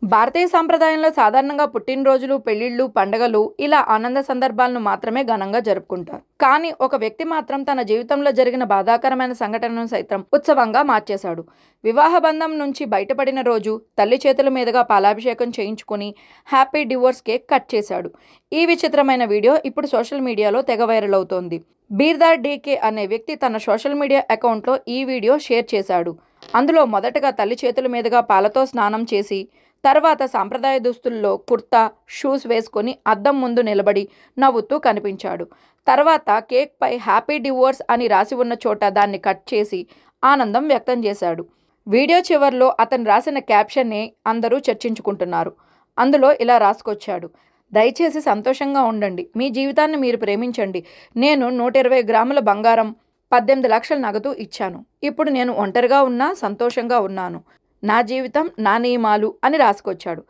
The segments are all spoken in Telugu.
భారతీయ సంప్రదాయంలో సాధారణంగా పుట్టినరోజులు, పెళ్లిళ్ళు, పండుగలు ఇలా ఆనంద సందర్భాలను మాత్రమే ఘనంగా జరుపుకుంటారు. కానీ ఒక వ్యక్తి మాత్రం తన జీవితంలో జరిగిన బాధాకరమైన సంఘటనను సైతం ఉత్సవంగా మార్చేశాడు. వివాహ బంధం నుంచి బయటపడిన రోజు తల్లి చేతుల మీదుగా పాలాభిషేకం చేయించుకుని హ్యాపీ డివోర్స్ కేక్ కట్ చేశాడు. ఈ విచిత్రమైన వీడియో ఇప్పుడు సోషల్ మీడియాలో తెగ వైరల్ అవుతోంది. బీర్దార్ డీకే అనే వ్యక్తి తన సోషల్ మీడియా అకౌంట్లో ఈ వీడియో షేర్ చేశాడు. అందులో మొదటగా తల్లి చేతుల మీదుగా పాలతో స్నానం చేసి తర్వాత సాంప్రదాయ దుస్తుల్లో కుర్తా, షూస్ వేసుకొని అద్దం ముందు నిలబడి నవ్వుతూ కనిపించాడు. తర్వాత కేక్పై హ్యాపీ డివోర్స్ అని రాసి ఉన్న చోట దాన్ని కట్ చేసి ఆనందం వ్యక్తం చేశాడు. వీడియో చివర్లో అతను రాసిన క్యాప్షన్ని అందరూ చర్చించుకుంటున్నారు. అందులో ఇలా రాసుకొచ్చాడు: దయచేసి సంతోషంగా ఉండండి, మీ జీవితాన్ని మీరు ప్రేమించండి. నేను 120 గ్రాముల బంగారం, 18 లక్షల నగదు ఇచ్చాను. ఇప్పుడు నేను ఒంటరిగా ఉన్నా సంతోషంగా ఉన్నాను. నా జీవితం నా నియమాలు అని రాసుకొచ్చాడు.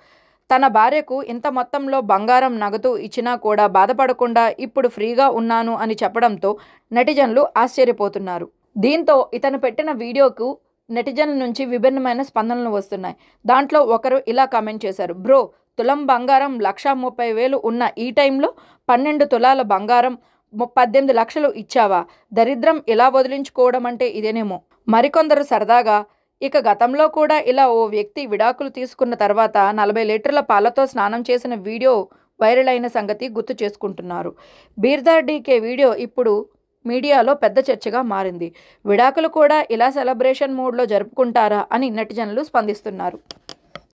తన భార్యకు ఇంత మొత్తంలో బంగారం, నగదు ఇచ్చినా కూడా బాధపడకుండా ఇప్పుడు ఫ్రీగా ఉన్నాను అని చెప్పడంతో నెటిజన్లు ఆశ్చర్యపోతున్నారు. దీంతో ఇతను పెట్టిన వీడియోకు నెటిజన్ల నుంచి విభిన్నమైన స్పందనలు వస్తున్నాయి. దాంట్లో ఒకరు ఇలా కామెంట్ చేశారు: బ్రో, తులం బంగారం 1,30,000 ఉన్న ఈ టైంలో 12 తులాల బంగారం 18 లక్షలు ఇచ్చావా? దరిద్రం ఇలా వదిలించుకోవడం అంటే ఇదేనేమో. మరికొందరు సరదాగా, ఇక గతంలో కూడా ఇలా ఓ వ్యక్తి విడాకులు తీసుకున్న తర్వాత 40 లీటర్ల పాలతో స్నానం చేసిన వీడియో వైరల్ అయిన సంగతి గుర్తు చేసుకుంటున్నారు. బీర్దార్ డీకే వీడియో ఇప్పుడు మీడియాలో పెద్ద చర్చగా మారింది. విడాకులు కూడా ఇలా సెలబ్రేషన్ మూడ్లో జరుపుకుంటారా అని నెటిజన్లు స్పందిస్తున్నారు.